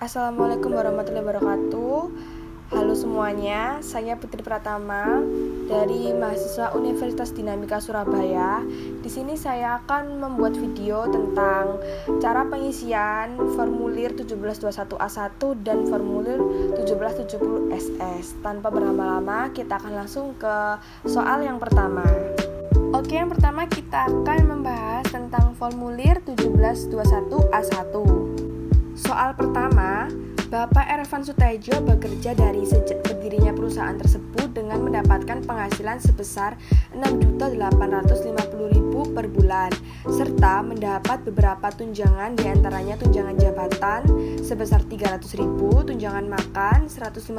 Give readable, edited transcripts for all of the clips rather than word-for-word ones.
Assalamualaikum warahmatullahi wabarakatuh. Halo semuanya, saya Putri Pratama dari mahasiswa Universitas Dinamika Surabaya. Di sini saya akan membuat video tentang cara pengisian formulir 1721A1 dan formulir 1770SS. Tanpa berlama-lama, kita akan langsung ke soal yang pertama. Oke, yang pertama kita akan membahas tentang formulir 1721A1. Soal pertama, Bapak Ervan Sutejo bekerja dari sejak berdirinya perusahaan tersebut dengan mendapatkan penghasilan sebesar 6.850.000 per bulan, serta mendapat beberapa tunjangan, diantaranya tunjangan jabatan sebesar 300.000, tunjangan makan 150.000,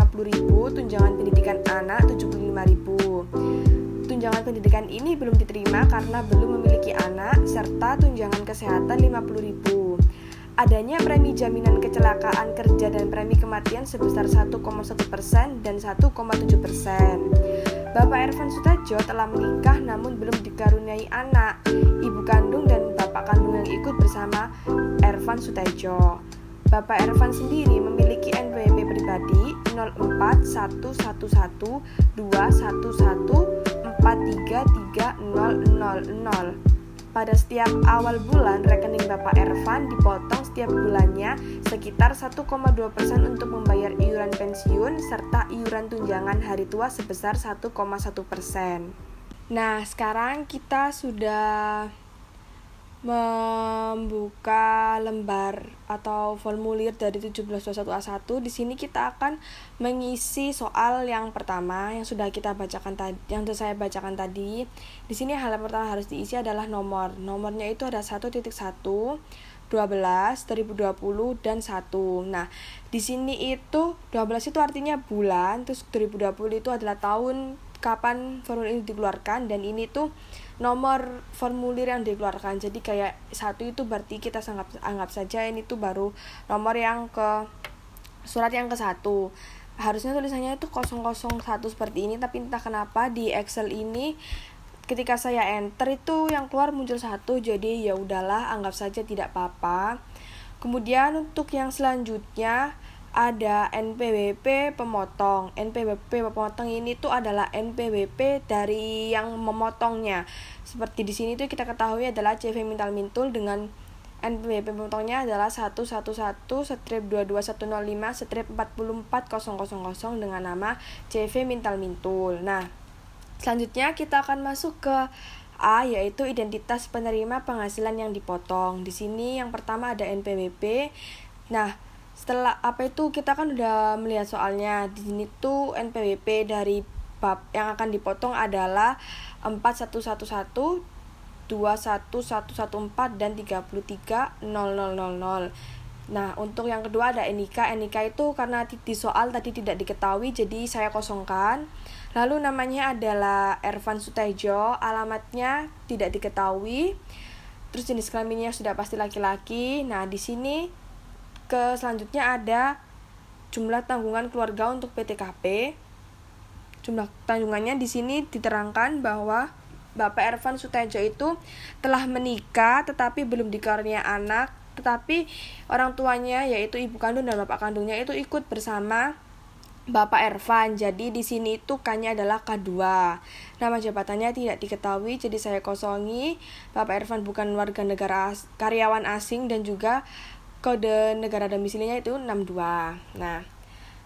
tunjangan pendidikan anak 75.000. Tunjangan pendidikan ini belum diterima karena belum memiliki anak, serta tunjangan kesehatan 50.000. Adanya premi jaminan kecelakaan kerja dan premi kematian sebesar 1,1% dan 1,7%. Bapak Ervan Sutejo telah menikah namun belum dikaruniai anak. Ibu kandung dan bapak kandung yang ikut bersama Ervan Sutejo. Bapak Ervan sendiri memiliki NPWP pribadi 041111433000. Pada setiap awal bulan, rekening Bapak Ervan dipotong setiap bulannya sekitar 1,2% untuk membayar iuran pensiun serta iuran tunjangan hari tua sebesar 1,1%. Nah, sekarang kita sudah membuka lembar atau formulir dari 1721A1. Di sini kita akan mengisi soal yang pertama yang sudah saya bacakan tadi. Di sini hal yang pertama harus diisi adalah nomor. Nomornya itu ada 1.1, 12, 2020 dan 1. Nah, di sini itu 12 itu artinya bulan, terus 2020 itu adalah tahun kapan formulir ini dikeluarkan, dan ini tuh nomor formulir yang dikeluarkan. Jadi kayak 1 itu berarti kita anggap saja ini tuh baru nomor yang ke surat yang ke-1. Harusnya tulisannya itu 001 seperti ini, tapi entah kenapa di Excel ini ketika saya enter itu yang keluar muncul 1, jadi ya udahlah, anggap saja tidak apa-apa. Kemudian untuk yang selanjutnya ada NPWP pemotong. NPWP pemotong ini tuh adalah NPWP dari yang memotongnya. Seperti di sini tuh kita ketahui adalah CV Mintal Mintul dengan NPWP pemotongnya adalah 111-22105-44000 dengan nama CV Mintal Mintul. Nah, selanjutnya kita akan masuk ke A, yaitu identitas penerima penghasilan yang dipotong. Di sini yang pertama ada NPWP. Nah, setelah kita kan udah melihat soalnya. Di sini tuh NPWP dari bab yang akan dipotong adalah 4111, 21114 dan 330000. Nah, untuk yang kedua ada NIK. NIK itu karena di soal tadi tidak diketahui, jadi saya kosongkan. Lalu namanya adalah Ervan Sutejo, alamatnya tidak diketahui. Terus jenis kelaminnya sudah pasti laki-laki. Nah, di sini selanjutnya ada jumlah tanggungan keluarga untuk PTKP. Jumlah tanggungannya di sini diterangkan bahwa Bapak Ervan Sutejo itu telah menikah tetapi belum dikaruniai anak, tetapi orang tuanya yaitu ibu kandung dan bapak kandungnya itu ikut bersama Bapak Ervan. Jadi di sini itu K-nya adalah K2. Nama jabatannya tidak diketahui, jadi saya kosongi. Bapak Ervan bukan warga negara karyawan asing dan juga kode negara domisilinya itu 62. Nah,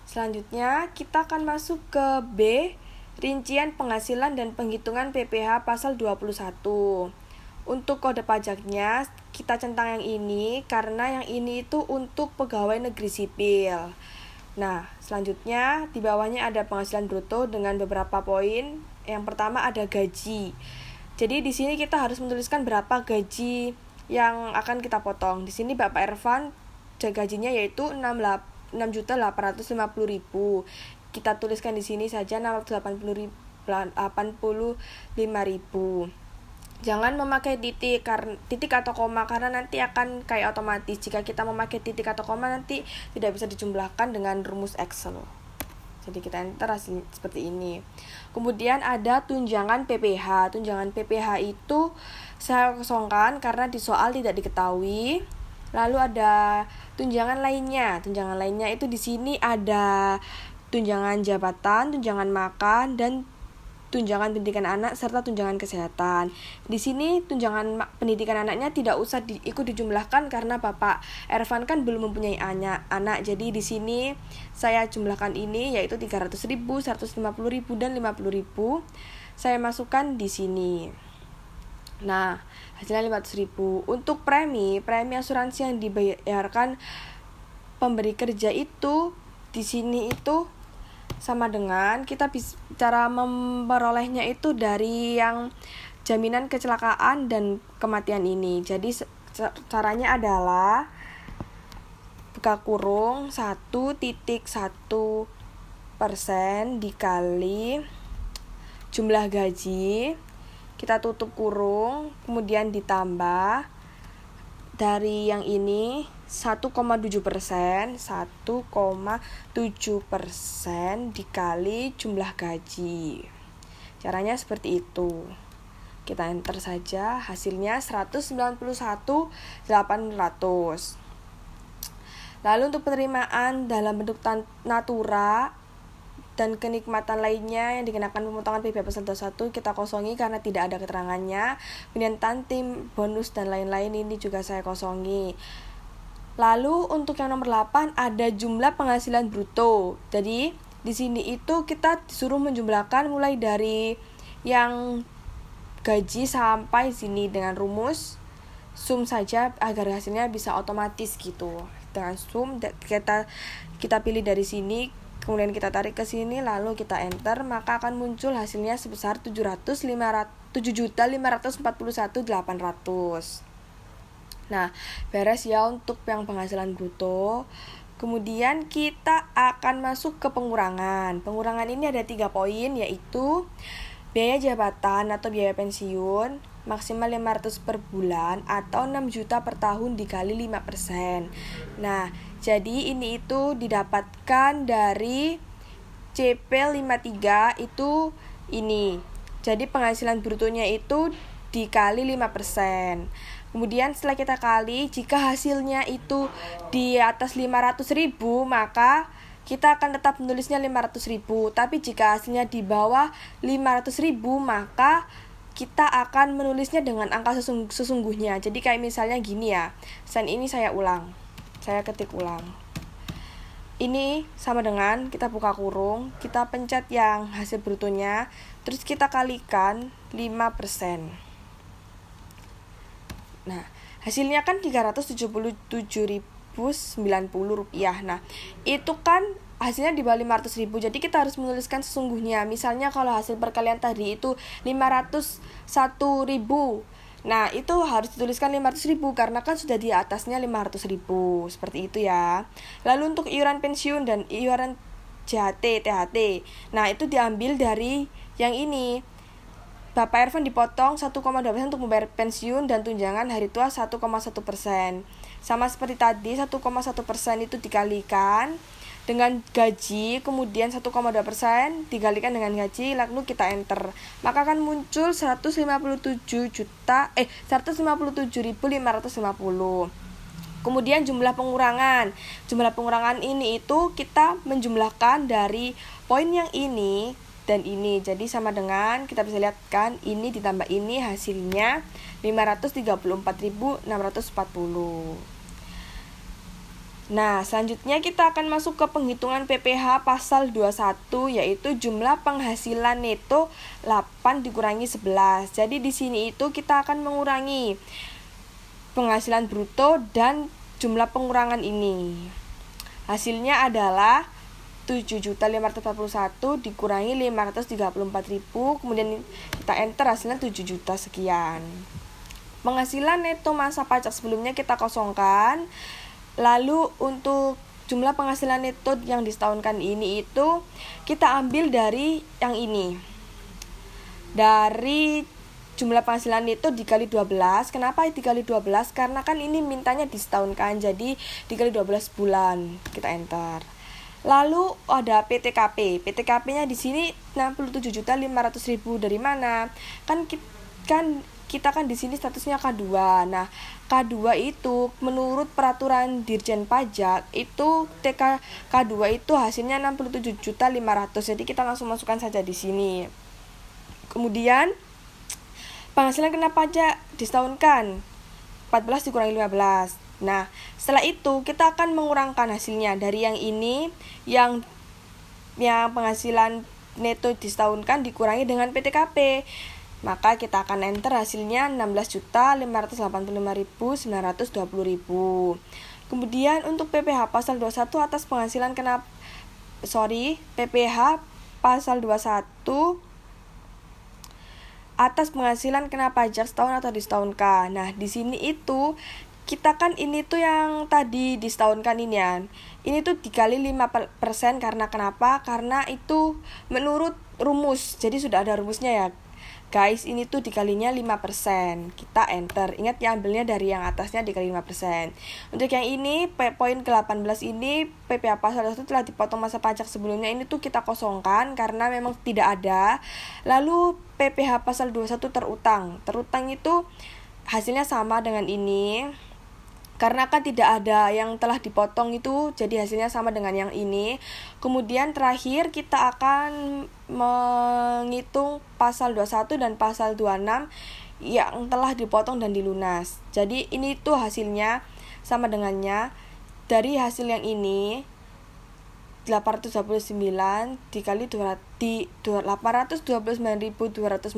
selanjutnya kita akan masuk ke B, rincian penghasilan dan penghitungan PPh pasal 21. Untuk kode pajaknya kita centang yang ini karena yang ini itu untuk pegawai negeri sipil. Nah, selanjutnya di bawahnya ada penghasilan bruto dengan beberapa poin. Yang pertama ada gaji. Jadi di sini kita harus menuliskan berapa gaji yang akan kita potong. Di sini Bapak Ervan gajinya yaitu 6.850.000. Kita tuliskan di sini saja 685.000. Jangan memakai titik atau koma karena nanti akan kayak otomatis. Jika kita memakai titik atau koma nanti tidak bisa dijumlahkan dengan rumus Excel. Jadi kita enter hasil seperti ini. Kemudian ada tunjangan PPh. Tunjangan PPh itu saya kosongkan karena di soal tidak diketahui. Lalu ada tunjangan lainnya. Tunjangan lainnya itu di sini ada tunjangan jabatan, tunjangan makan, dan tunjangan pendidikan anak serta tunjangan kesehatan. Di sini tunjangan pendidikan anaknya tidak usah ikut dijumlahkan karena Bapak Ervan kan belum mempunyai anak. Jadi di sini saya jumlahkan ini yaitu 300.000, 150.000 dan 50.000. Saya masukkan di sini. Nah, hasilnya 500.000. Untuk premi asuransi yang dibayarkan pemberi kerja itu di sini itu sama dengan kita cara memperolehnya itu dari yang jaminan kecelakaan dan kematian ini. Jadi caranya adalah buka kurung 1,1% dikali jumlah gaji, kita tutup kurung, kemudian ditambah dari yang ini 1,7%, 1,7% dikali jumlah gaji. Caranya seperti itu. Kita enter saja, hasilnya 191.800. Lalu untuk penerimaan dalam bentuk natura dan kenikmatan lainnya yang dikenakan pemotongan PB peserta 1 kita kosongi karena tidak ada keterangannya. Kemudian tantim, bonus dan lain-lain ini juga saya kosongi. Lalu untuk yang nomor 8 ada jumlah penghasilan bruto. Jadi di sini itu kita disuruh menjumlahkan mulai dari yang gaji sampai sini dengan rumus sum saja agar hasilnya bisa otomatis gitu. Dengan sum kita pilih dari sini, kemudian kita tarik ke sini, lalu kita enter, maka akan muncul hasilnya sebesar 7.541.800. Nah, beres ya untuk yang penghasilan bruto. Kemudian kita akan masuk ke pengurangan. Pengurangan ini ada 3 poin, yaitu biaya jabatan atau biaya pensiun maksimal 500 per bulan atau 6 juta per tahun dikali 5%. Nah, jadi ini itu didapatkan dari CP53 itu ini. Jadi penghasilan brutonya itu dikali 5%. Kemudian setelah kita kali, jika hasilnya itu di atas 500.000, maka kita akan tetap menulisnya 500.000. Tapi jika hasilnya di bawah 500.000, maka kita akan menulisnya dengan angka sesungguhnya. Jadi kayak misalnya gini ya. Sen ini saya ketik ulang. Ini sama dengan kita buka kurung, kita pencet yang hasil brutonya, terus kita kalikan 5%. Nah, hasilnya kan 377.090 rupiah. Nah, itu kan hasilnya di bawah 500.000. Jadi kita harus menuliskan sesungguhnya. Misalnya kalau hasil perkalian tadi itu 501.000. Nah, itu harus dituliskan 500.000 karena kan sudah di atasnya 500.000. Seperti itu ya. Lalu untuk iuran pensiun dan iuran JHT, THT. Nah, itu diambil dari yang ini. Bapak Ervan dipotong 1,2% untuk membayar pensiun dan tunjangan hari tua 1,1%. Sama seperti tadi, 1,1% itu dikalikan dengan gaji, kemudian 1,2% dikalikan dengan gaji, lalu kita enter. Maka akan muncul 157.550. Kemudian jumlah pengurangan. Jumlah pengurangan ini itu kita menjumlahkan dari poin yang ini dan ini. Jadi sama dengan kita bisa lihat kan ini ditambah ini hasilnya 534.640. Nah, selanjutnya kita akan masuk ke penghitungan PPh pasal 21 yaitu jumlah penghasilan neto 8 dikurangi 11. Jadi di sini itu kita akan mengurangi penghasilan bruto dan jumlah pengurangan ini. Hasilnya adalah 7.541 dikurangi 534.000, kemudian kita enter hasilnya 7 juta sekian. Penghasilan neto masa pajak sebelumnya kita kosongkan. Lalu untuk jumlah penghasilan neto yang disetahunkan ini itu kita ambil dari yang ini. Dari jumlah penghasilan neto dikali 12. Kenapa dikali 12? Karena kan ini mintanya disetahunkan, jadi dikali 12 bulan. Kita enter. Lalu ada PTKP. PTKP-nya di sini 67.500.000 dari mana? Kan kita kan di sini statusnya K2. Nah, K2 itu menurut peraturan Dirjen Pajak itu TK K2 itu hasilnya 67.500.000. Jadi kita langsung masukkan saja di sini. Kemudian penghasilan kena pajak disetahunkan 14 dikurangi 15. Nah, setelah itu kita akan mengurangkan hasilnya dari yang ini, yang penghasilan neto disetahunkan dikurangi dengan PTKP. Maka kita akan enter hasilnya 16.585.920.000. Kemudian untuk PPh pasal 21 atas penghasilan PPh pasal 21 atas penghasilan kena pajak setahun atau disetahunkan. Nah, di sini itu kita kan ini tuh yang tadi disetahunkan ini ya. Ini tuh dikali 5% karena kenapa? Karena itu menurut rumus. Jadi sudah ada rumusnya ya. Guys, ini tuh dikalinya 5%. Kita enter. Ingat ya, ambilnya dari yang atasnya dikali 5%. Untuk yang ini, poin ke-18 ini, PPh pasal 1 telah dipotong masa pajak sebelumnya. Ini tuh kita kosongkan karena memang tidak ada. Lalu PPh pasal 21 terutang. Terutang itu hasilnya sama dengan ini. Karena kan tidak ada yang telah dipotong itu, jadi hasilnya sama dengan yang ini. Kemudian terakhir kita akan menghitung pasal 21 dan pasal 26 yang telah dipotong dan dilunas. Jadi ini tuh hasilnya sama dengannya dari hasil yang ini 829 dikali 829.296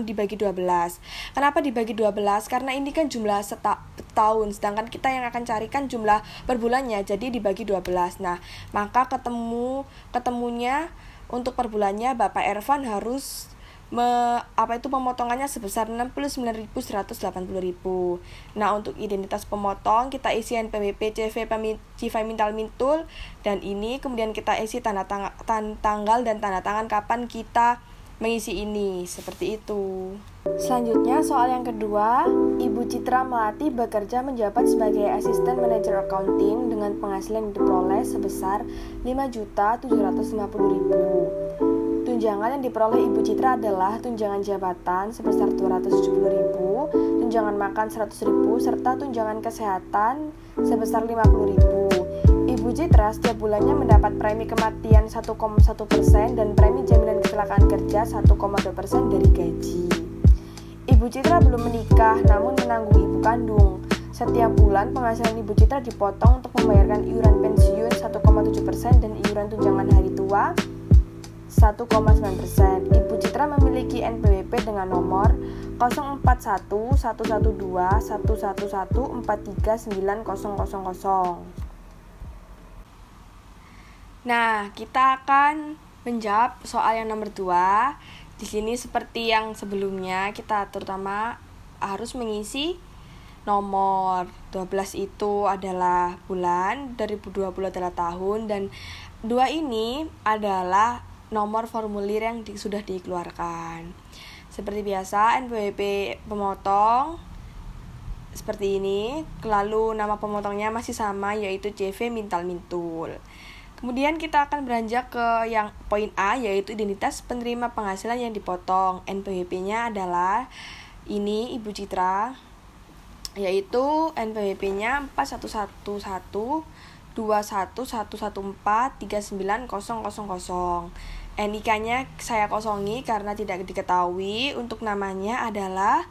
dibagi 12. Kenapa dibagi 12? Karena ini kan jumlah setahun, sedangkan kita yang akan carikan jumlah per bulannya, jadi dibagi 12. Nah, maka ketemunya untuk per bulannya Bapak Ervan harus pemotongannya sebesar 69.180.000. Nah, untuk identitas pemotong kita isi NPWP, CV Mintal Mintul dan ini, kemudian kita isi tanggal dan tanda tangan kapan kita mengisi ini, seperti itu. Selanjutnya soal yang kedua, Ibu Citra Melati bekerja menjabat sebagai asisten manajer accounting dengan penghasilan yang diperoleh sebesar 5.750.000. Tunjangan yang diperoleh Ibu Citra adalah tunjangan jabatan sebesar 270.000, tunjangan makan 100.000, serta tunjangan kesehatan sebesar 50.000. Ibu Citra setiap bulannya mendapat premi kematian 1,1% dan premi jaminan kecelakaan kerja 1,2% dari gaji. Ibu Citra belum menikah namun menanggung ibu kandung. Setiap bulan penghasilan Ibu Citra dipotong untuk membayarkan iuran pensiun 1,7% dan iuran tunjangan hari tua 1,9%. Ibu Citra memiliki NPWP dengan nomor 04111211143900. Nah, kita akan menjawab soal yang nomor 2. Di sini seperti yang sebelumnya, kita terutama harus mengisi nomor. 12 itu adalah bulan, 2020 adalah tahun, dan 2 ini adalah nomor formulir yang sudah dikeluarkan. Seperti biasa, NPWP pemotong seperti ini, lalu nama pemotongnya masih sama, yaitu CV Mintal Mintul. Kemudian kita akan beranjak ke yang poin A, yaitu identitas penerima penghasilan yang dipotong. NPWP-nya adalah ini Ibu Citra, yaitu NPWP-nya 4111143900. NIK-nya saya kosongi karena tidak diketahui. Untuk namanya adalah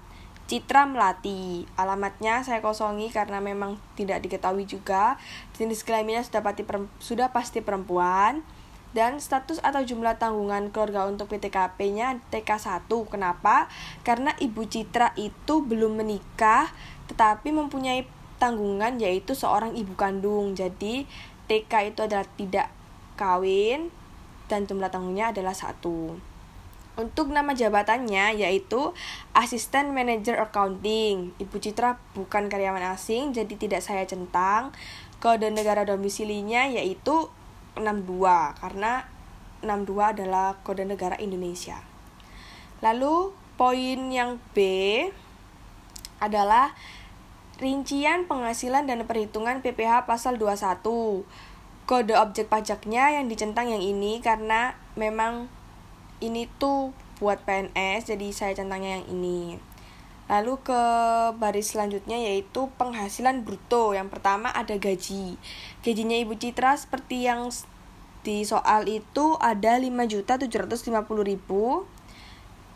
Citra Melati. Alamatnya saya kosongi karena memang tidak diketahui juga. Jenis kelaminnya sudah pasti perempuan. Dan status atau jumlah tanggungan keluarga untuk PTKP-nya TK1. Kenapa? Karena Ibu Citra itu belum menikah tetapi mempunyai tanggungan, yaitu seorang ibu kandung. Jadi TK itu adalah tidak kawin dan jumlah tanggungnya adalah 1. Untuk nama jabatannya yaitu Asisten Manager Accounting. Ibu Citra bukan karyawan asing, jadi tidak saya centang. Kode negara domisilinya yaitu 62, karena 62 adalah kode negara Indonesia. Lalu poin yang B adalah rincian penghasilan dan perhitungan PPh pasal 21. Kode objek pajaknya yang dicentang yang ini karena memang ini tuh buat PNS, jadi saya centangnya yang ini. Lalu ke baris selanjutnya yaitu penghasilan bruto. Yang pertama ada gaji. Gajinya Ibu Citra seperti yang di soal itu ada 5.750.000.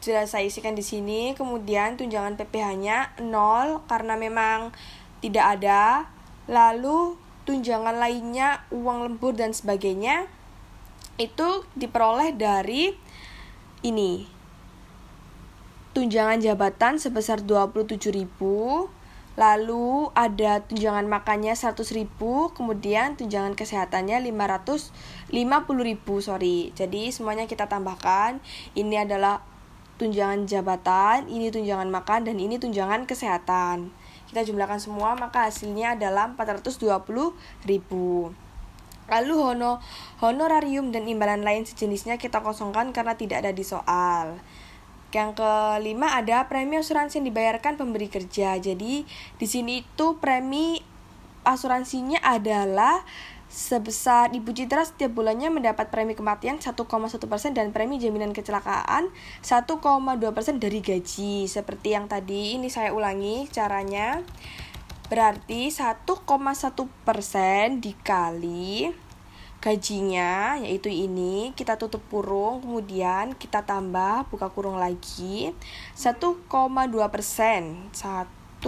Sudah saya isikan di sini. Kemudian tunjangan PPh-nya 0 karena memang tidak ada. Lalu tunjangan lainnya, uang lembur dan sebagainya itu diperoleh dari ini. Tunjangan jabatan sebesar 27.000, lalu ada tunjangan makannya 100.000, kemudian tunjangan kesehatannya 50.000. Jadi semuanya kita tambahkan. Ini adalah tunjangan jabatan, ini tunjangan makan, dan ini tunjangan kesehatan. Kita jumlahkan semua, maka hasilnya adalah 420.000. Lalu honorarium dan imbalan lain sejenisnya kita kosongkan karena tidak ada di soal. Yang kelima ada premi asuransi yang dibayarkan pemberi kerja. Jadi di sini itu premi asuransinya adalah sebesar Ibu Citra setiap bulannya mendapat premi kematian 1,1% dan premi jaminan kecelakaan 1,2% dari gaji. Seperti yang tadi, ini saya ulangi caranya. Berarti 1,1% dikali gajinya, yaitu ini, kita tutup kurung, kemudian kita tambah, buka kurung lagi, 1,2%. 1,2%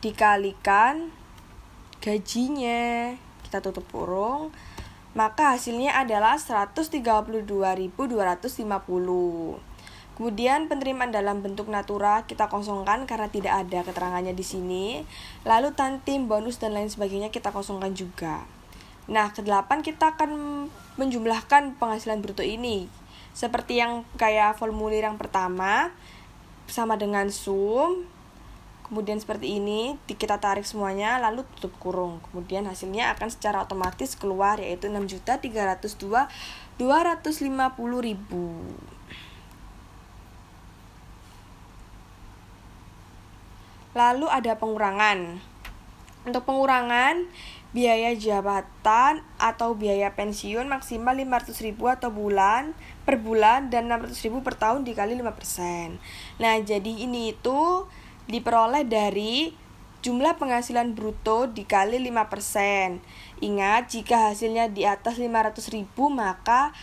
dikalikan gajinya, kita tutup kurung, maka hasilnya adalah 132.250. Kemudian penerimaan dalam bentuk natura kita kosongkan karena tidak ada keterangannya di sini. Lalu tantim, bonus dan lain sebagainya kita kosongkan juga. Nah, ke-8 kita akan menjumlahkan penghasilan bruto ini. Seperti yang kayak formulir yang pertama, sama dengan sum. Kemudian seperti ini, kita tarik semuanya, lalu tutup kurung. Kemudian hasilnya akan secara otomatis keluar, yaitu 6.302.250.000. Lalu ada pengurangan. Untuk pengurangan, biaya jabatan atau biaya pensiun maksimal 500.000 atau per bulan dan 600.000 per tahun dikali 5%. Nah, jadi ini itu diperoleh dari jumlah penghasilan bruto dikali 5%. Ingat, jika hasilnya di atas 500.000 maka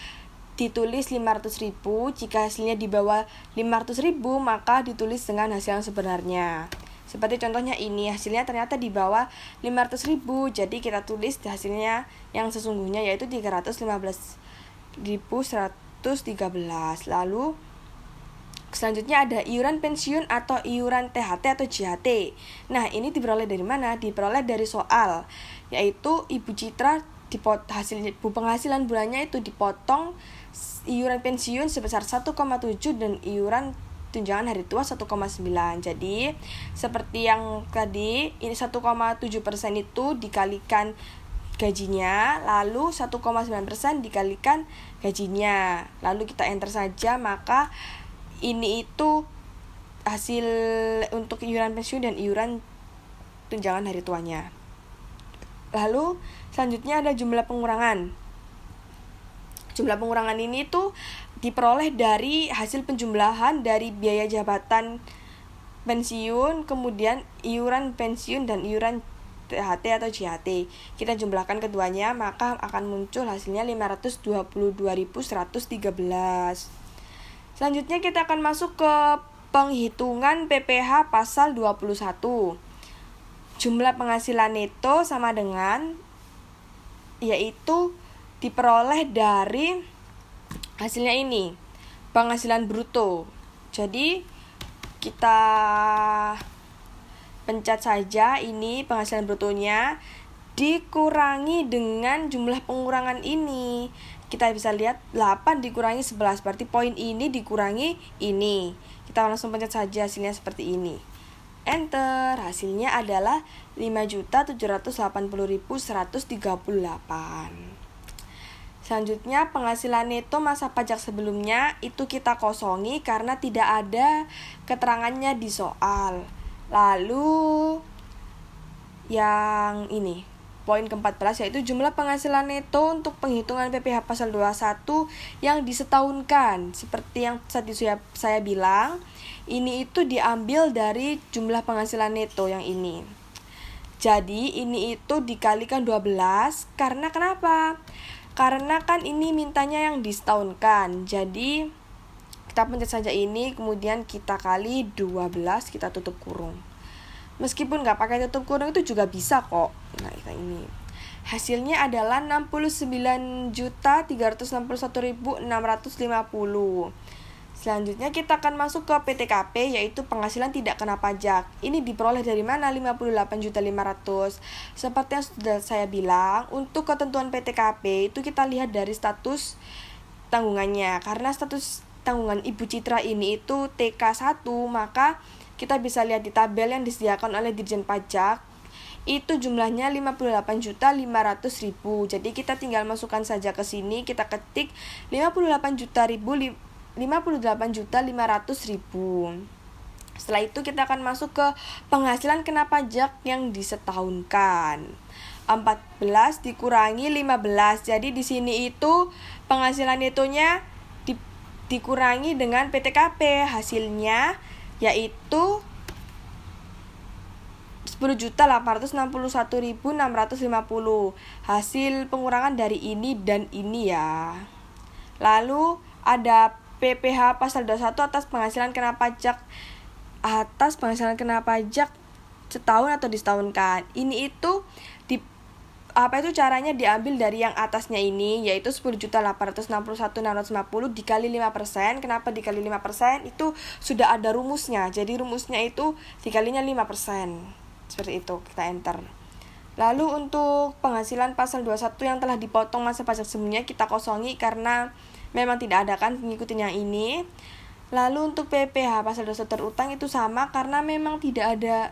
ditulis 500.000, jika hasilnya di bawah 500.000 maka ditulis dengan hasil yang sebenarnya. Seperti contohnya ini, hasilnya ternyata di bawah 500.000, jadi kita tulis hasilnya yang sesungguhnya yaitu 315.113. Lalu selanjutnya ada iuran pensiun atau iuran THT atau JHT. Nah, ini diperoleh dari mana? Diperoleh dari soal, yaitu Ibu Citra hasil penghasilan bulannya itu dipotong iuran pensiun sebesar 1,7 dan iuran tunjangan hari tua 1,9. Jadi seperti yang tadi, ini 1,7% itu dikalikan gajinya, lalu 1,9% dikalikan gajinya, lalu kita enter saja, maka ini itu hasil untuk iuran pensiun dan iuran tunjangan hari tuanya. Lalu selanjutnya ada jumlah pengurangan. Jumlah pengurangan ini tuh diperoleh dari hasil penjumlahan dari biaya jabatan pensiun, kemudian iuran pensiun dan iuran THT atau JHT. Kita jumlahkan keduanya, maka akan muncul hasilnya 522.113. Selanjutnya kita akan masuk ke penghitungan PPh pasal 21. Jumlah penghasilan neto sama dengan, yaitu diperoleh dari hasilnya ini, penghasilan bruto. Jadi kita pencet saja ini penghasilan brutonya dikurangi dengan jumlah pengurangan ini. Kita bisa lihat 8 dikurangi 11, berarti poin ini dikurangi ini. Kita langsung pencet saja, hasilnya seperti ini. Enter, hasilnya adalah 5.780.138. Selanjutnya penghasilan neto masa pajak sebelumnya itu kita kosongi karena tidak ada keterangannya di soal. Lalu yang ini, poin ke-14 yaitu jumlah penghasilan neto untuk penghitungan PPh pasal 21 yang disetahunkan. Seperti yang tadi saya bilang, ini itu diambil dari jumlah penghasilan neto yang ini. Jadi ini itu dikalikan 12 karena kenapa? Karena kan ini mintanya yang disetahunkan. Jadi kita pencet saja ini, kemudian kita kali 12, kita tutup kurung. Meskipun nggak pakai tutup kurung itu juga bisa kok. Nah, ini hasilnya adalah 69.361.650. Selanjutnya kita akan masuk ke PTKP, yaitu penghasilan tidak kena pajak. Ini diperoleh dari mana? 58.500. Seperti yang sudah saya bilang, untuk ketentuan PTKP itu kita lihat dari status tanggungannya. Karena status tanggungan Ibu Citra ini itu TK1, maka kita bisa lihat di tabel yang disediakan oleh Dirjen Pajak, itu jumlahnya 58.500.000. Jadi kita tinggal masukkan saja ke sini, kita ketik 58.500.000. Setelah itu kita akan masuk ke penghasilan kena pajak yang disetahunkan. 14 dikurangi 15. Jadi di sini itu penghasilan netonya dikurangi dengan PTKP, hasilnya yaitu 10.861.650. Hasil pengurangan dari ini dan ini ya. Lalu ada PPh pasal 21 atas penghasilan kena pajak setahun atau disetahunkan. Ini itu caranya diambil dari yang atasnya ini, yaitu 10.861.650 dikali 5%. Kenapa dikali 5%? Itu sudah ada rumusnya. Jadi rumusnya itu dikalinya 5%. Seperti itu, kita enter. Lalu untuk penghasilan pasal 21 yang telah dipotong masa pajak sebelumnya kita kosongi karena memang tidak ada kan ngikutin yang ini. Lalu untuk PPh pasal 21 terutang itu sama karena memang tidak ada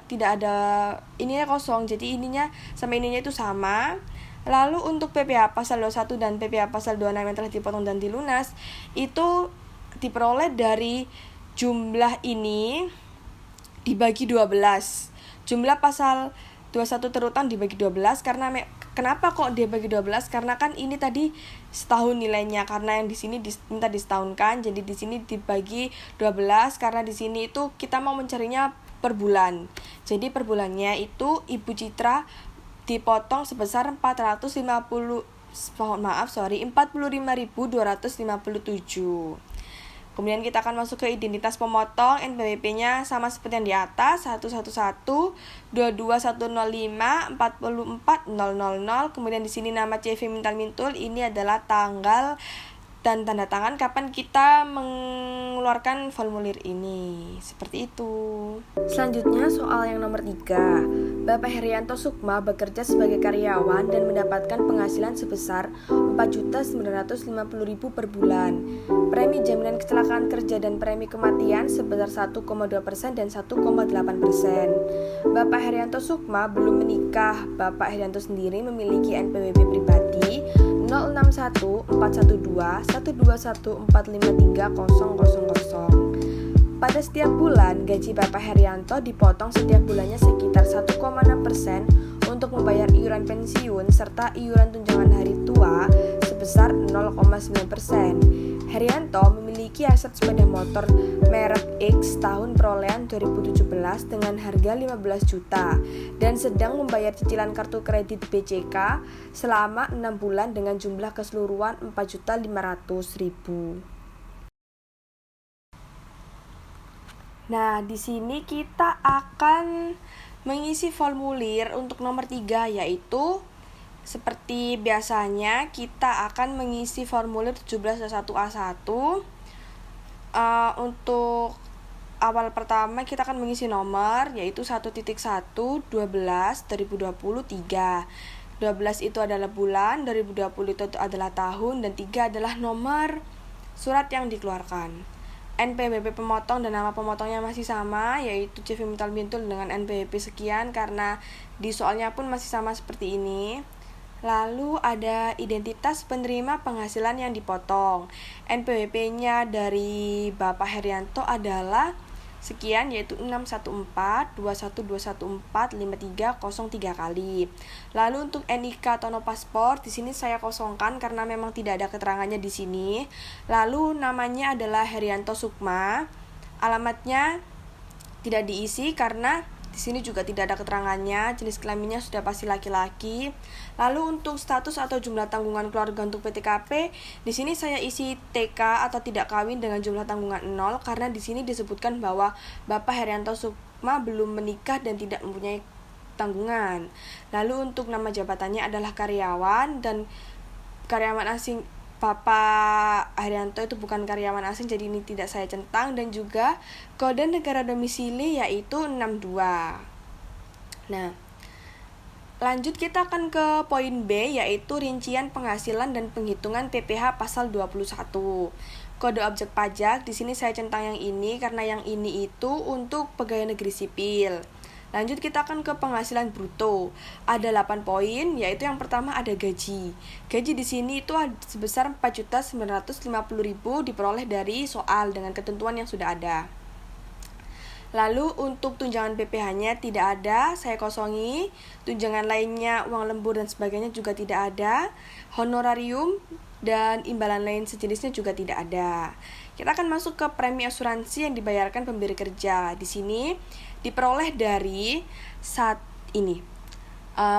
ininya kosong. Jadi ininya sama ininya itu sama. Lalu untuk PPh pasal 21 dan PPh pasal 26 yang telah dipotong dan dilunas itu diperoleh dari jumlah ini dibagi 12. Jumlah pasal 21 terutang dibagi 12 karena kenapa kok dibagi 12? Karena kan ini tadi setahun nilainya, karena yang di sini minta disetahunkan, jadi di sini dibagi 12 karena di sini itu kita mau mencarinya per bulan. Jadi per bulannya itu Ibu Citra dipotong sebesar 45.257. Kemudian kita akan masuk ke identitas pemotong. NPWP-nya sama seperti yang di atas, 111 22105 44000. Kemudian di sini nama CV Mintal-Mintul, ini adalah tanggal dan tanda tangan kapan kita mengeluarkan formulir ini. Seperti itu. Selanjutnya soal yang nomor 3. Bapak Herianto Sukma bekerja sebagai karyawan dan mendapatkan penghasilan sebesar 4.950.000 per bulan. Premi jaminan kecelakaan kerja dan premi kematian sebesar 1,2% dan 1,8%. Bapak Herianto Sukma belum menikah. Bapak Herianto sendiri memiliki NPWP pribadi 0614121453000. Pada setiap bulan, gaji Bapak Herianto dipotong setiap bulannya sekitar 1,6% untuk membayar iuran pensiun serta iuran tunjangan hari tua sebesar 0,9%. Herianto memiliki aset sepeda motor merek X tahun perolehan 2017 dengan harga 15 juta dan sedang membayar cicilan kartu kredit BCK selama 6 bulan dengan jumlah keseluruhan 4.500.000. Nah, di sini kita akan mengisi formulir untuk nomor 3, yaitu seperti biasanya kita akan mengisi formulir 17-1A1. Untuk awal pertama kita akan mengisi nomor, yaitu 1.1 12 2023. 12 itu adalah bulan, 2020 itu adalah tahun, dan 3 adalah nomor surat yang dikeluarkan. NPWP pemotong dan nama pemotongnya masih sama, yaitu CV Mintal-Mintul dengan NPWP sekian, karena di soalnya pun masih sama seperti ini. Lalu ada identitas penerima penghasilan yang dipotong. NPWP-nya dari Bapak Herianto adalah sekian, yaitu 61421214530 kali. Lalu untuk NIK atau no paspor, di sini saya kosongkan karena memang tidak ada keterangannya di sini. Lalu namanya adalah Herianto Sukma. Alamatnya tidak diisi karena di sini juga tidak ada keterangannya. Jenis kelaminnya sudah pasti laki-laki. Lalu untuk status atau jumlah tanggungan keluarga untuk PTKP, di sini saya isi TK atau tidak kawin dengan jumlah tanggungan 0 karena di sini disebutkan bahwa Bapak Herianto Sukma belum menikah dan tidak mempunyai tanggungan. Lalu untuk nama jabatannya adalah karyawan, dan karyawan asing Bapak Herianto itu bukan karyawan asing, jadi ini tidak saya centang. Dan juga kode negara domisili yaitu 62. Nah, lanjut kita akan ke poin B, yaitu rincian penghasilan dan penghitungan PPh pasal 21. Kode objek pajak, di sini saya centang yang ini karena yang ini itu untuk pegawai negeri sipil. Lanjut kita akan ke penghasilan bruto. Ada 8 poin, yaitu yang pertama ada gaji. Gaji di sini itu sebesar 4.950.000 diperoleh dari soal dengan ketentuan yang sudah ada. Lalu untuk tunjangan PPh-nya tidak ada, saya kosongi. Tunjangan lainnya, uang lembur dan sebagainya juga tidak ada. Honorarium dan imbalan lain sejenisnya juga tidak ada. Kita akan masuk ke premi asuransi yang dibayarkan pemberi kerja. Di sini diperoleh dari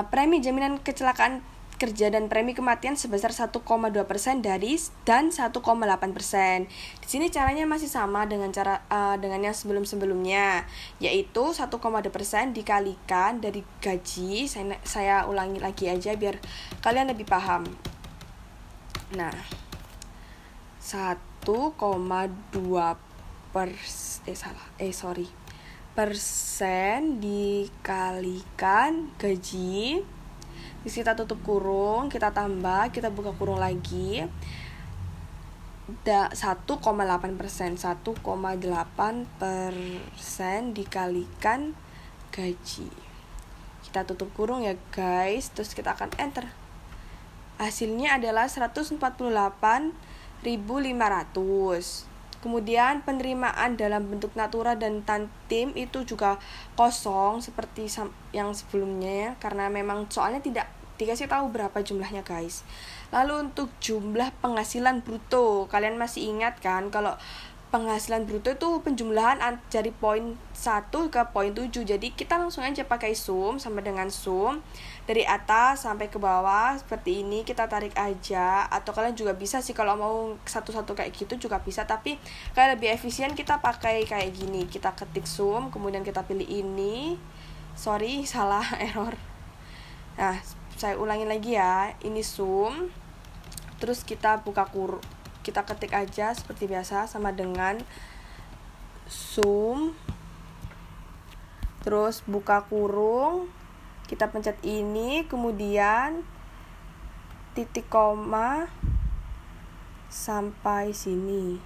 premi jaminan kecelakaan kerja dan premi kematian sebesar 1,2% dari dan 1,8%. Di sini caranya masih sama dengan dengan yang sebelum-sebelumnya, yaitu 1,2% dikalikan dari gaji. Saya ulangi lagi aja biar kalian lebih paham. Nah, 1,2% dikalikan gaji. Terus kita tutup kurung, kita tambah, kita buka kurung lagi. 1,8% dikalikan gaji. Kita tutup kurung ya guys, terus kita akan enter. Hasilnya adalah 148.500. Kemudian penerimaan dalam bentuk natura dan tantim itu juga kosong seperti yang sebelumnya ya, karena memang soalnya tidak dikasih tahu berapa jumlahnya guys. Lalu untuk jumlah penghasilan bruto, kalian masih ingat kan kalau penghasilan bruto itu penjumlahan dari poin 1 ke poin 7. Jadi kita langsung aja pakai sum sama dengan sum dari atas sampai ke bawah seperti ini, kita tarik aja. Atau kalian juga bisa sih kalau mau satu-satu kayak gitu juga bisa, tapi kayak lebih efisien kita pakai kayak gini. Kita ketik sum, kemudian kita pilih ini. Sorry, salah, error. Nah, saya ulangi lagi ya. Ini sum. Terus kita buka kurung. Kita ketik aja seperti biasa sama dengan sum. Terus buka kurung. Kita pencet ini, kemudian titik koma sampai sini.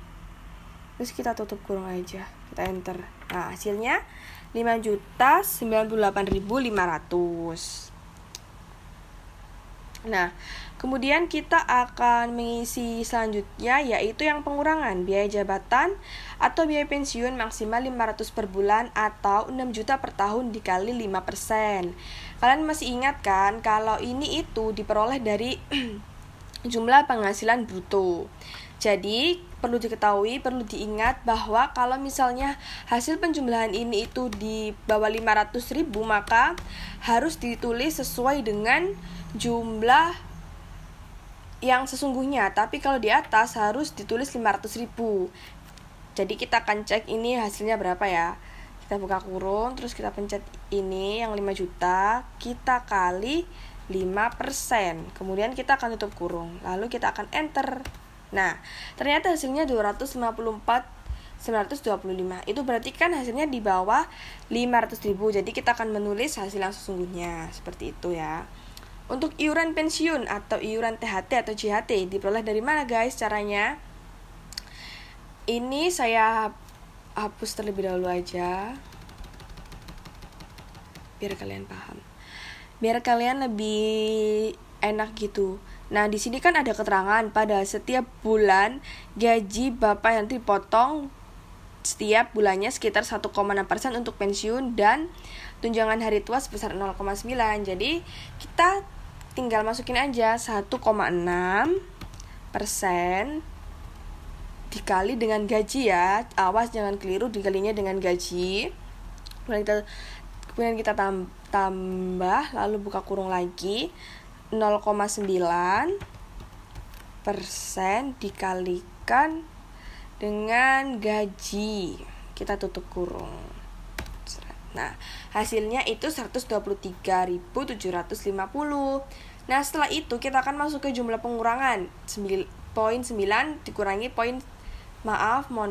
Terus kita tutup kurung aja. Kita enter. Nah, hasilnya 5.098.500. Nah, kemudian kita akan mengisi selanjutnya, yaitu yang pengurangan biaya jabatan atau biaya pensiun maksimal 500 per bulan atau 6 juta per tahun dikali 5%. Kalian masih ingat kan kalau ini itu diperoleh dari jumlah penghasilan bruto. Jadi perlu diketahui, perlu diingat bahwa kalau misalnya hasil penjumlahan ini itu di bawah 500.000, maka harus ditulis sesuai dengan jumlah yang sesungguhnya. Tapi kalau di atas harus ditulis 500.000. Jadi kita akan cek ini hasilnya berapa ya. Kita buka kurung, terus kita pencet ini yang 5 juta, kita kali 5%. Kemudian kita akan tutup kurung, lalu kita akan enter. Nah, ternyata hasilnya 254.925. Itu berarti kan hasilnya di bawah 500.000. Jadi kita akan menulis hasil yang sesungguhnya seperti itu ya. Untuk iuran pensiun atau iuran THT atau JHT diperoleh dari mana guys caranya? Ini saya hapus terlebih dahulu aja biar kalian paham, biar kalian lebih enak gitu. Nah, di sini kan ada keterangan pada setiap bulan gaji Bapak yang dipotong setiap bulannya sekitar 1,6% untuk pensiun dan tunjangan hari tua sebesar 0,9. Jadi kita tinggal masukin aja 1,6% dikali dengan gaji ya. Awas jangan keliru dikalinya dengan gaji. Kemudian kita tambah lalu buka kurung lagi 0,9% dikalikan dengan gaji, kita tutup kurung. Nah, hasilnya itu 123.750. Nah, setelah itu kita akan masuk ke jumlah pengurangan. Poin 9 dikurangi mohon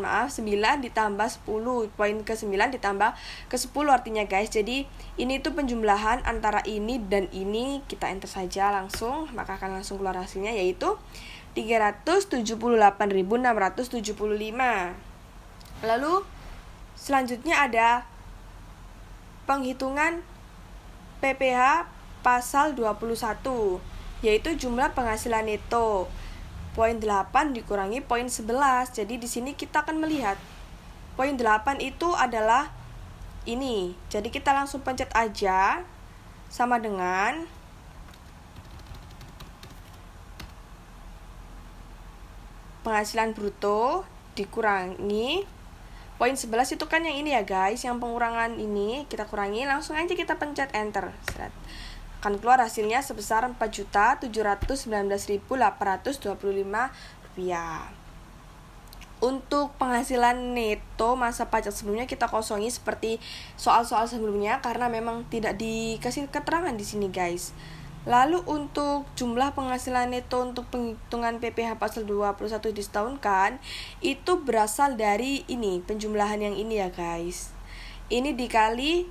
maaf 9 ditambah 10. Poin ke 9 ditambah ke 10 artinya guys. Jadi ini tuh penjumlahan antara ini dan ini, kita enter saja langsung, maka akan langsung keluar hasilnya yaitu 378.675. Lalu selanjutnya ada penghitungan PPh pasal 21, yaitu jumlah penghasilan neto. Poin 8 dikurangi poin 11. Jadi di sini kita akan melihat poin 8 itu adalah ini. Jadi kita langsung pencet aja sama dengan penghasilan bruto dikurangi poin 11 itu kan yang ini ya guys, yang pengurangan ini kita kurangi, langsung aja kita pencet enter. Akan keluar hasilnya sebesar 4.719.825 rupiah. Untuk penghasilan neto masa pajak sebelumnya kita kosongi seperti soal-soal sebelumnya karena memang tidak dikasih keterangan di sini guys. Lalu untuk jumlah penghasilan neto untuk penghitungan PPh pasal 21 disetahunkan itu berasal dari ini, penjumlahan yang ini ya guys. Ini dikali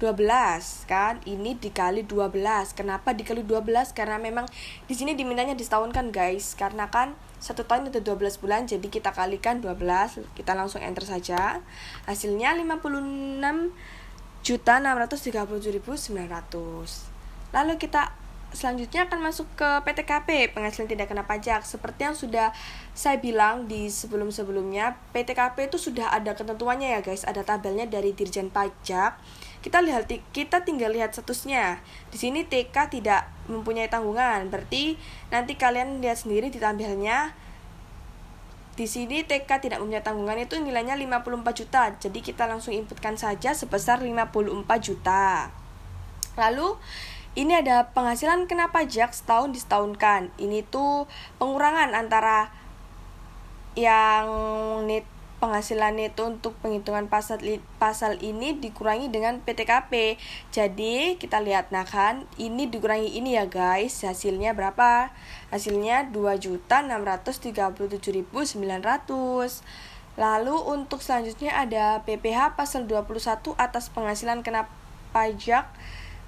12 kan, ini dikali 12. Kenapa dikali 12? Karena memang di sini dimintanya disetahunkan guys. Karena kan 1 tahun itu 12 bulan, jadi kita kalikan 12. Kita langsung enter saja. Hasilnya 56.637.900. Lalu kita selanjutnya akan masuk ke PTKP, penghasilan tidak kena pajak. Seperti yang sudah saya bilang di sebelum-sebelumnya, PTKP itu sudah ada ketentuannya ya guys, ada tabelnya dari Dirjen Pajak. Kita tinggal lihat statusnya. Di sini TK tidak mempunyai tanggungan, berarti nanti kalian lihat sendiri di tabelnya. Di sini TK tidak mempunyai tanggungan itu nilainya 54 juta. Jadi kita langsung inputkan saja sebesar 54 juta. Lalu ini ada penghasilan kena pajak setahun disetahunkan. Ini tuh pengurangan antara yang penghasilan neto untuk penghitungan pasal ini dikurangi dengan PTKP. Jadi kita lihat nah kan, ini dikurangi ini ya guys. Hasilnya berapa? Hasilnya 2.637.900. Lalu untuk selanjutnya ada PPh pasal 21 atas penghasilan kena pajak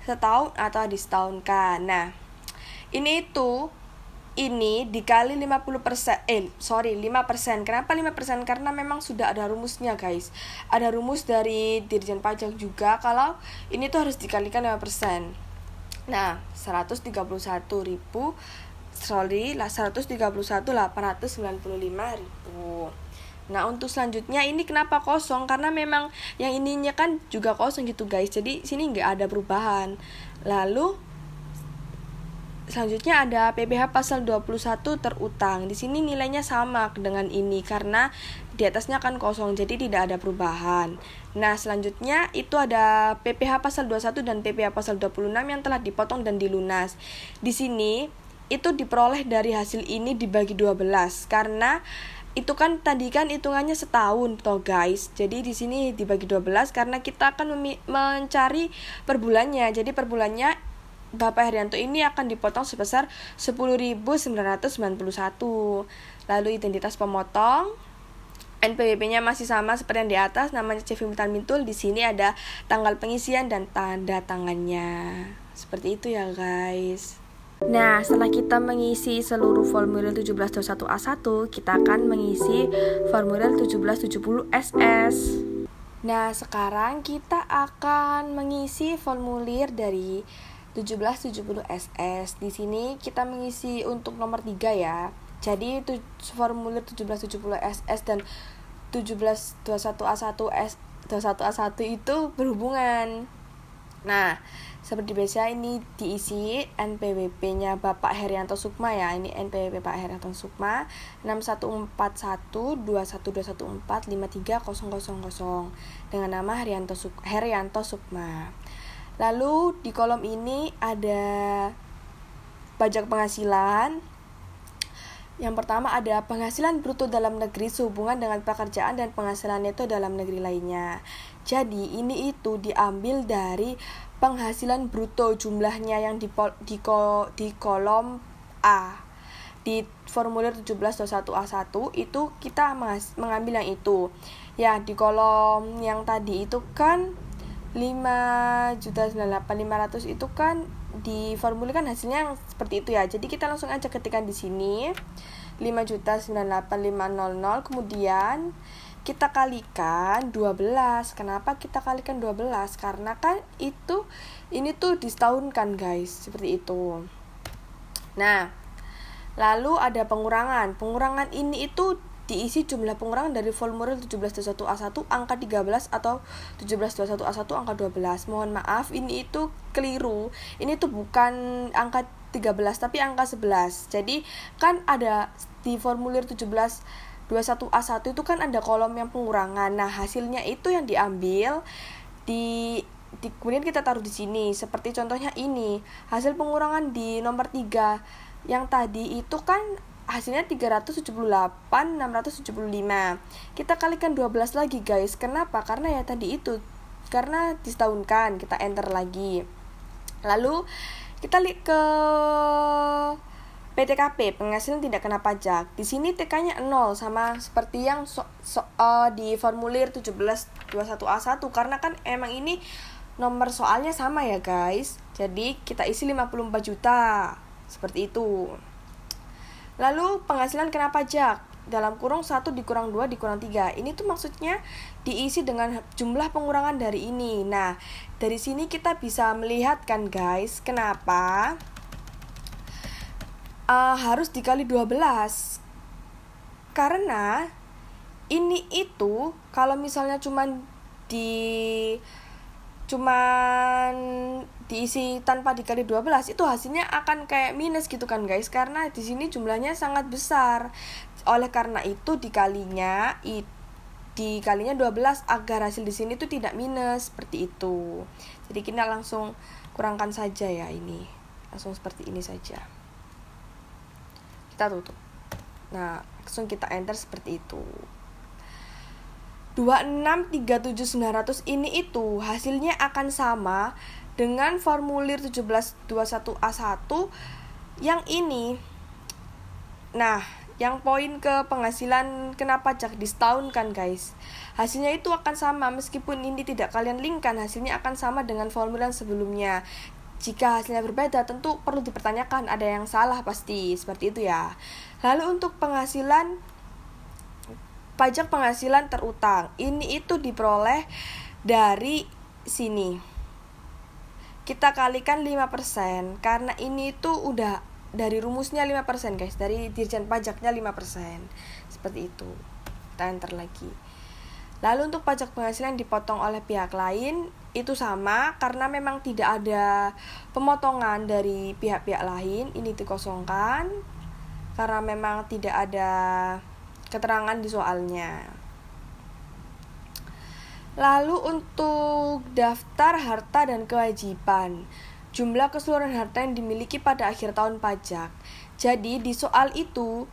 setahun atau disetahunkan. Nah, ini dikali 5%. Kenapa 5%? Karena memang sudah ada rumusnya, guys. Ada rumus dari Dirjen Pajak juga kalau ini tuh harus dikalikan 5%. Nah, 131.895.000. Nah, untuk selanjutnya ini kenapa kosong? Karena memang yang ininya kan juga kosong gitu guys. Jadi sini nggak ada perubahan. Lalu selanjutnya ada PPh pasal 21 terutang. Di sini nilainya sama dengan ini karena di atasnya kan kosong, jadi tidak ada perubahan. Nah, selanjutnya itu ada PPh pasal 21 dan PPh pasal 26 yang telah dipotong dan dilunas. Di sini itu diperoleh dari hasil ini dibagi 12 karena itu kan tadi kan hitungannya setahun toh guys. Jadi di sini dibagi 12 karena kita akan mencari per bulannya. Jadi per bulannya Bapak Herianto ini akan dipotong sebesar 10.991. Lalu identitas pemotong, NPWP-nya masih sama seperti yang di atas, namanya CV Mintul. Di sini ada tanggal pengisian dan tanda tangannya. Seperti itu ya guys. Nah, setelah kita mengisi seluruh formulir 1721A1, kita akan mengisi formulir 1770 SS. Nah, sekarang kita akan mengisi formulir dari 1770 SS. Di sini kita mengisi untuk nomor 3 ya. Jadi itu formulir 1770 SS dan 1721A1 itu berhubungan. Nah, seperti biasa ini diisi NPWP-nya Bapak Herianto Sukma ya. Ini NPWP Pak Herianto Sukma 614121145300 dengan nama Herianto Sukma. Lalu di kolom ini ada pajak penghasilan. Yang pertama ada penghasilan bruto dalam negeri sehubungan dengan pekerjaan dan penghasilan neto dalam negeri lainnya. Jadi ini itu diambil dari penghasilan bruto jumlahnya yang di kolom A. Di formulir 1721A1 itu kita mengambil yang itu. Ya, di kolom yang tadi itu kan 5.98.500 itu kan di formulir kan hasilnya yang seperti itu ya. Jadi kita langsung aja ketikkan di sini 5.98.500, kemudian kita kalikan 12. Kenapa kita kalikan 12? Karena kan ini tuh disetahunkan guys, seperti itu. Nah, lalu ada pengurangan. Pengurangan ini itu diisi jumlah pengurangan dari formulir 1721A1 angka 13 atau 1721A1 angka 12. Mohon maaf, ini itu keliru. Ini tuh bukan angka 13 tapi angka 11. Jadi kan ada di formulir 1721A1 itu kan ada kolom yang pengurangan. Nah, hasilnya itu yang diambil kemudian kita taruh di sini. Seperti contohnya ini. Hasil pengurangan di nomor 3 yang tadi itu kan hasilnya 378.675. Kita kalikan 12 lagi guys. Kenapa? Karena ya tadi itu, karena disetahunkan. Kita enter lagi. Lalu kita lihat ke PTKP, penghasilan tidak kena pajak. Di sini TK-nya 0 sama seperti yang di formulir 1721A1 karena kan emang ini nomor soalnya sama ya guys. Jadi kita isi 54 juta. Seperti itu. Lalu penghasilan kena pajak dalam kurung 1 dikurang 2 dikurang 3. Ini tuh maksudnya diisi dengan jumlah pengurangan dari ini. Nah, dari sini kita bisa melihat kan guys, kenapa harus dikali 12. Karena ini itu kalau misalnya cuman diisi tanpa dikali 12 itu hasilnya akan kayak minus gitu kan guys, karena di sini jumlahnya sangat besar. Oleh karena itu dikalinya 12 agar hasil di sini tuh tidak minus seperti itu. Jadi kita langsung kurangkan saja ya ini. Langsung seperti ini saja. Kita tutup. Nah, langsung kita enter seperti itu. 2637.900 ini itu hasilnya akan sama dengan formulir 1721A1 yang ini. Nah, yang poin ke penghasilan kena pajak di setahun kan guys. Hasilnya itu akan sama meskipun ini tidak kalian linkkan, hasilnya akan sama dengan formulir sebelumnya. Jika hasilnya berbeda tentu perlu dipertanyakan, ada yang salah pasti, seperti itu ya. Lalu untuk pajak penghasilan terutang, ini itu diperoleh dari sini. Kita kalikan 5%, karena ini itu udah dari rumusnya 5% guys, dari Dirjen Pajaknya 5%. Seperti itu. Kita enter lagi. Lalu untuk pajak penghasilan dipotong oleh pihak lain, itu sama, karena memang tidak ada pemotongan dari pihak-pihak lain, ini dikosongkan, karena memang tidak ada keterangan di soalnya. Lalu untuk daftar harta dan kewajiban, jumlah keseluruhan harta yang dimiliki pada akhir tahun pajak. Jadi di soal itu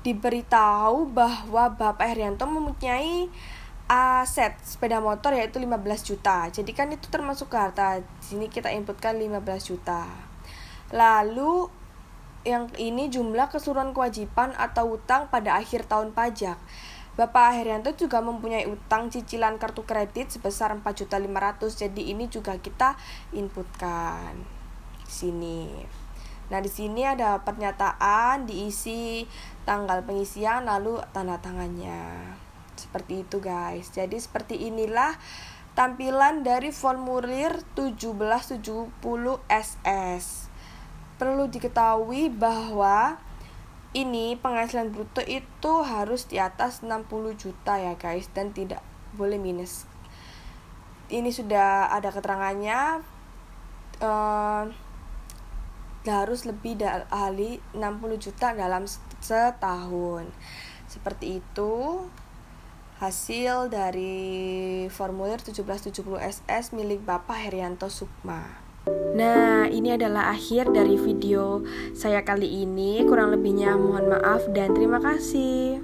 diberitahu bahwa Bapak Herianto mempunyai aset sepeda motor yaitu 15 juta. Jadi kan itu termasuk ke harta. Di sini kita inputkan 15 juta. Lalu yang ini jumlah keseluruhan kewajiban atau utang pada akhir tahun pajak. Bapak Herianto juga mempunyai utang cicilan kartu kredit sebesar 4.500.000. Jadi ini juga kita inputkan di sini. Nah, di sini ada pernyataan, diisi tanggal pengisian lalu tanda tangannya. Seperti itu, guys. Jadi seperti inilah tampilan dari formulir 1770 SS. Perlu diketahui bahwa ini penghasilan bruto itu harus di atas 60 juta ya guys, dan tidak boleh minus. Ini sudah ada keterangannya, harus lebih dari 60 juta dalam setahun. Seperti itu hasil dari formulir 1770 SS milik Bapak Herianto Sukma. Nah, ini adalah akhir dari video saya kali ini. Kurang lebihnya mohon maaf dan terima kasih.